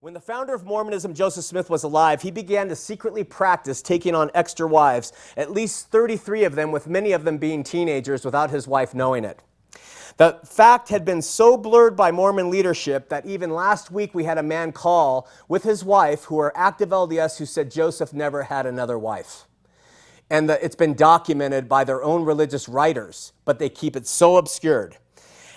When the founder of Mormonism, Joseph Smith, was alive, he began to secretly practice taking on extra wives, at least 33 of them, with many of them being teenagers, without his wife knowing it. The fact had been so blurred by Mormon leadership that even last week we had a man call with his wife, who are active LDS, who said Joseph never had another wife. And it's been documented by their own religious writers, but they keep it so obscured.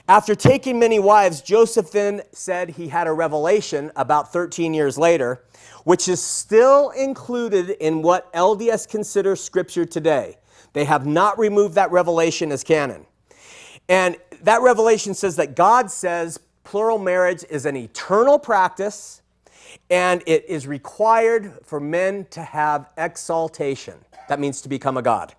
After taking many wives, Joseph then said he had a revelation about 13 years later, which is still included in what LDS considers Scripture today. They have not removed that revelation as canon. And that revelation says that God says plural marriage is an eternal practice, and it is required for men to have exaltation. That means to become a god.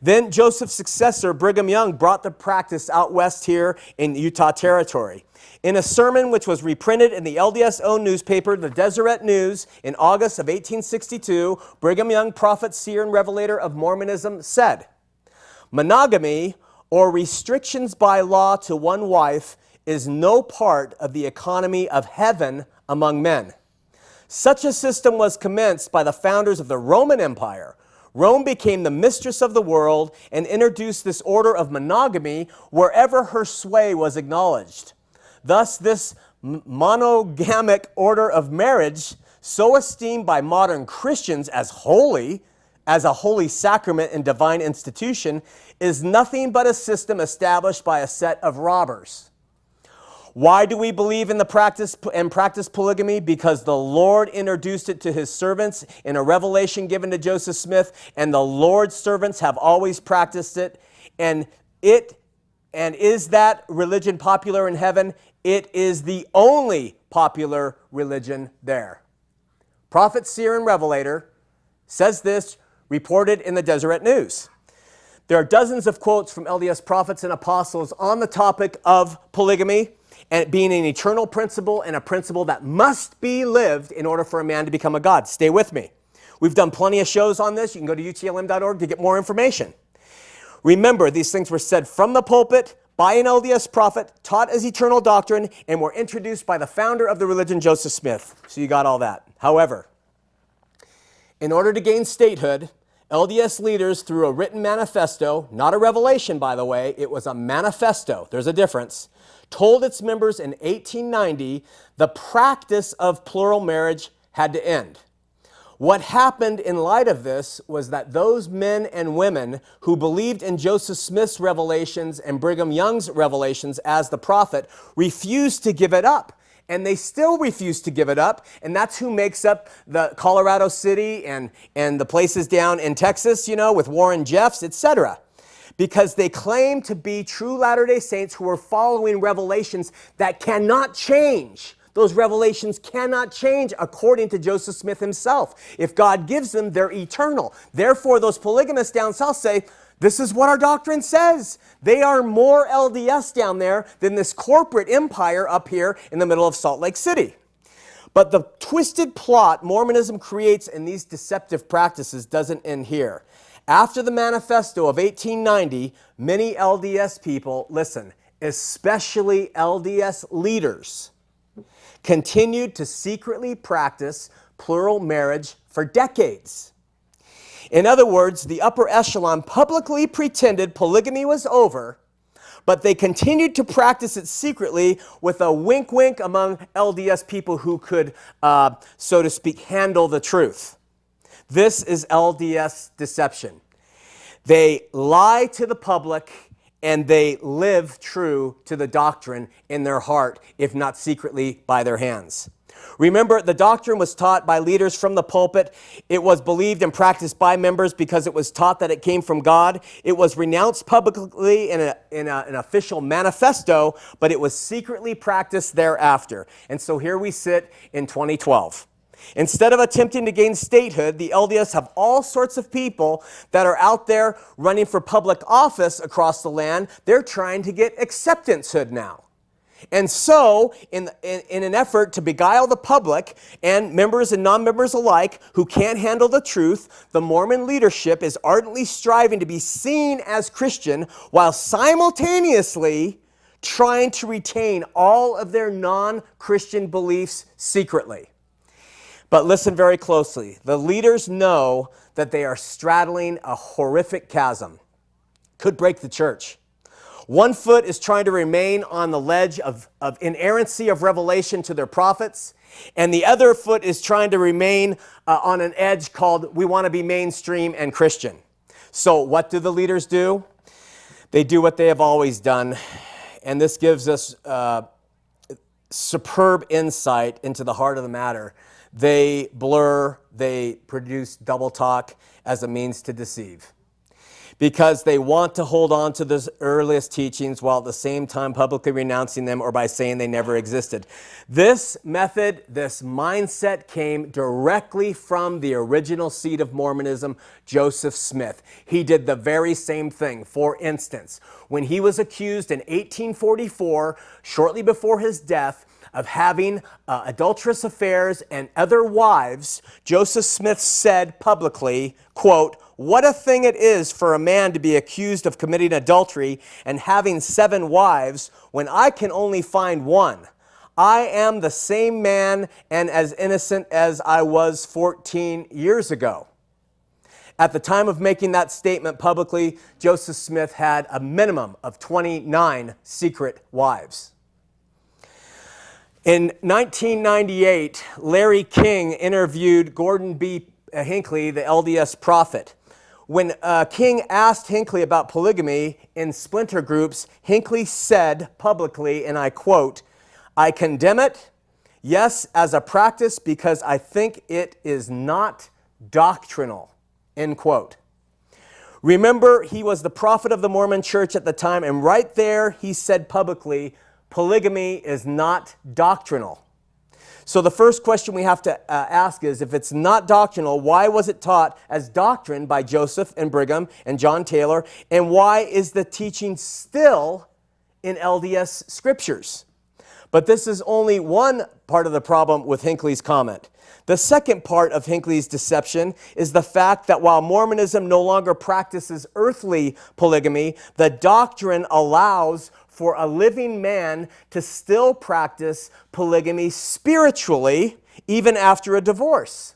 Then Joseph's successor, Brigham Young, brought the practice out west here in Utah Territory. In a sermon which was reprinted in the LDS-owned newspaper, the Deseret News, in August of 1862, Brigham Young, prophet, seer, and revelator of Mormonism, said, "Monogamy, or restrictions by law to one wife, is no part of the economy of heaven among men. Such a system was commenced by the founders of the Roman Empire. Rome became the mistress of the world and introduced this order of monogamy wherever her sway was acknowledged. Thus, this monogamic order of marriage, so esteemed by modern Christians as holy, as a holy sacrament and divine institution, is nothing but a system established by a set of robbers." Why do we believe in the practice polygamy? Because the Lord introduced it to his servants in a revelation given to Joseph Smith, and the Lord's servants have always practiced it. And is that religion popular in heaven? It is the only popular religion there. Prophet, seer, and revelator says this, reported in the Deseret News. There are dozens of quotes from LDS prophets and apostles on the topic of polygamy, and it being an eternal principle and a principle that must be lived in order for a man to become a god. Stay with me. We've done plenty of shows on this. You can go to utlm.org to get more information. Remember, these things were said from the pulpit by an LDS prophet, taught as eternal doctrine, and were introduced by the founder of the religion, Joseph Smith. So you got all that. However, in order to gain statehood, LDS leaders, through a written manifesto, not a revelation, by the way, it was a manifesto, there's a difference, told its members in 1890 the practice of plural marriage had to end. What happened in light of this was that those men and women who believed in Joseph Smith's revelations and Brigham Young's revelations as the prophet refused to give it up. And they still refuse to give it up, and that's who makes up the Colorado City and the places down in Texas, you know, with Warren Jeffs, etc. Because they claim to be true Latter-day Saints who are following revelations that cannot change. Those revelations cannot change according to Joseph Smith himself. If God gives them, they're eternal. Therefore, those polygamists down south say, this is what our doctrine says. They are more LDS down there than this corporate empire up here in the middle of Salt Lake City. But the twisted plot Mormonism creates in these deceptive practices doesn't end here. After the manifesto of 1890, many LDS people, listen, especially LDS leaders, continued to secretly practice plural marriage for decades. In other words, the upper echelon publicly pretended polygamy was over, but they continued to practice it secretly with a wink-wink among LDS people who could, so to speak, handle the truth. This is LDS deception. They lie to the public and they live true to the doctrine in their heart, if not secretly by their hands. Remember, the doctrine was taught by leaders from the pulpit. It was believed and practiced by members because it was taught that it came from God. It was renounced publicly in an official manifesto, but it was secretly practiced thereafter. And so here we sit in 2012. Instead of attempting to gain statehood, the LDS have all sorts of people that are out there running for public office across the land. They're trying to get acceptancehood now. And so, in an effort to beguile the public and members and non-members alike who can't handle the truth, the Mormon leadership is ardently striving to be seen as Christian while simultaneously trying to retain all of their non-Christian beliefs secretly. But listen very closely. The leaders know that they are straddling a horrific chasm. Could break the church. One foot is trying to remain on the ledge of inerrancy of revelation to their prophets, and the other foot is trying to remain on an edge called we want to be mainstream and Christian. So what do the leaders do? They do what they have always done, and this gives us superb insight into the heart of the matter. They blur, they produce double talk as a means to deceive, because they want to hold on to the earliest teachings while at the same time publicly renouncing them or by saying they never existed. This method, this mindset came directly from the original seed of Mormonism, Joseph Smith. He did the very same thing. For instance, when he was accused in 1844, shortly before his death, of having adulterous affairs and other wives, Joseph Smith said publicly, quote, "What a thing it is for a man to be accused of committing adultery and having 7 wives when I can only find one. I am the same man and as innocent as I was 14 years ago." At the time of making that statement publicly, Joseph Smith had a minimum of 29 secret wives. In 1998, Larry King interviewed Gordon B. Hinckley, the LDS prophet. When King asked Hinckley about polygamy in splinter groups, Hinckley said publicly, and I quote, "I condemn it, yes, as a practice, because I think it is not doctrinal," end quote. Remember, he was the prophet of the Mormon Church at the time, and right there he said publicly, polygamy is not doctrinal. So the first question we have to ask is, if it's not doctrinal, why was it taught as doctrine by Joseph and Brigham and John Taylor? And why is the teaching still in LDS scriptures? But this is only one part of the problem with Hinckley's comment. The second part of Hinckley's deception is the fact that while Mormonism no longer practices earthly polygamy, the doctrine allows for a living man to still practice polygamy spiritually, even after a divorce.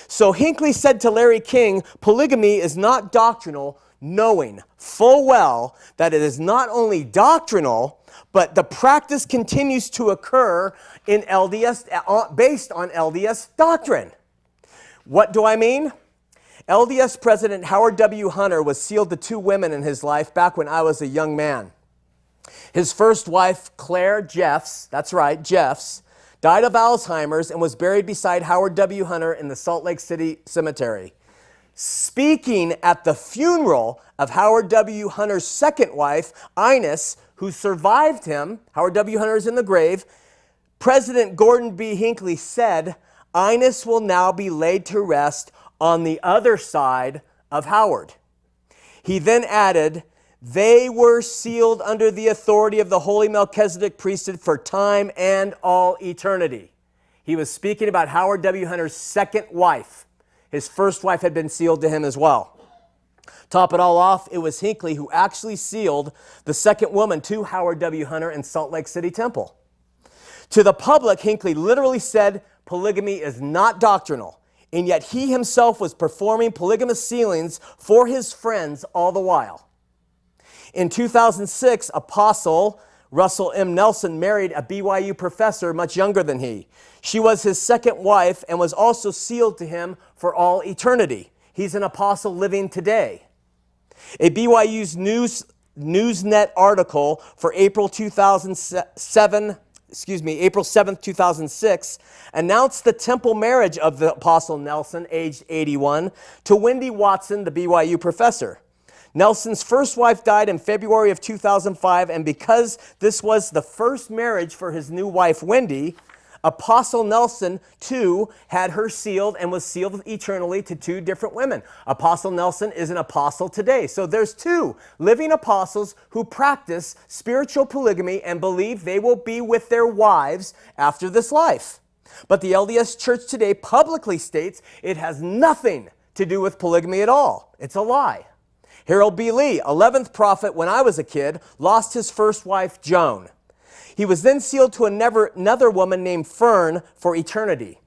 So Hinckley said to Larry King, polygamy is not doctrinal, knowing full well that it is not only doctrinal, but the practice continues to occur in LDS, based on LDS doctrine. What do I mean? LDS President Howard W. Hunter was sealed to 2 women in his life back when I was a young man. His first wife, Claire Jeffs, that's right, Jeffs, died of Alzheimer's and was buried beside Howard W. Hunter in the Salt Lake City Cemetery. Speaking at the funeral of Howard W. Hunter's second wife, Ines, who survived him, Howard W. Hunter is in the grave, President Gordon B. Hinckley said, Ines will now be laid to rest on the other side of Howard. He then added, they were sealed under the authority of the holy Melchizedek priesthood for time and all eternity. He was speaking about Howard W. Hunter's second wife. His first wife had been sealed to him as well. Top it all off, it was Hinckley who actually sealed the second woman to Howard W. Hunter in Salt Lake City Temple. To the public, Hinckley literally said polygamy is not doctrinal, and yet he himself was performing polygamous sealings for his friends all the while. In 2006, Apostle Russell M. Nelson married a BYU professor much younger than he. She was his second wife and was also sealed to him for all eternity. He's an apostle living today. A BYU's Newsnet article for April 7th, 2006, announced the temple marriage of the Apostle Nelson, aged 81, to Wendy Watson, the BYU professor. Nelson's first wife died in February of 2005, and because this was the first marriage for his new wife, Wendy, Apostle Nelson, too, had her sealed and was sealed eternally to 2 different women. Apostle Nelson is an apostle today. So there's 2 living apostles who practice spiritual polygamy and believe they will be with their wives after this life. But the LDS Church today publicly states it has nothing to do with polygamy at all. It's a lie. Harold B. Lee, 11th prophet when I was a kid, lost his first wife, Joan. He was then sealed to another woman named Fern for eternity.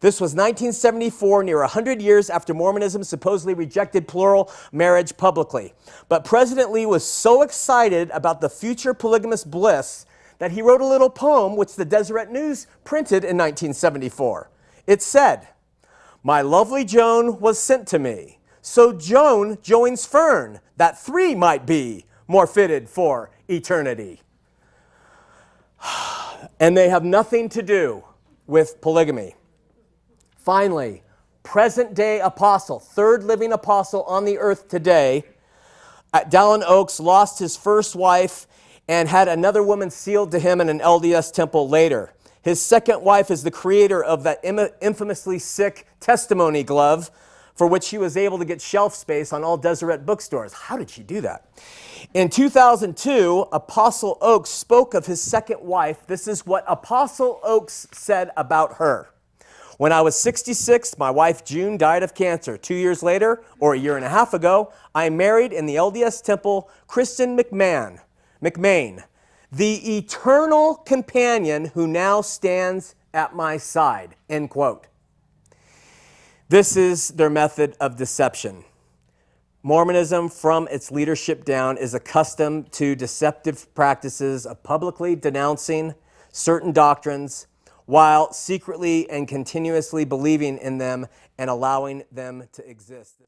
This was 1974, near 100 years after Mormonism supposedly rejected plural marriage publicly. But President Lee was so excited about the future polygamous bliss that he wrote a little poem which the Deseret News printed in 1974. It said, "My lovely Joan was sent to me, so Joan joins Fern, that three might be more fitted for eternity." And they have nothing to do with polygamy. Finally, present-day apostle, third living apostle on the earth today, at Dallin Oaks, lost his first wife and had another woman sealed to him in an LDS temple later. His second wife is the creator of that infamously sick testimony glove for which she was able to get shelf space on all Deseret bookstores. How did she do that? In 2002, Apostle Oaks spoke of his second wife. This is what Apostle Oaks said about her. "When I was 66, my wife June died of cancer. 2 years later, or a year and a half ago, I married in the LDS temple Kristen McMain, the eternal companion who now stands at my side." End quote. This is their method of deception. Mormonism, from its leadership down, is accustomed to deceptive practices of publicly denouncing certain doctrines while secretly and continuously believing in them and allowing them to exist.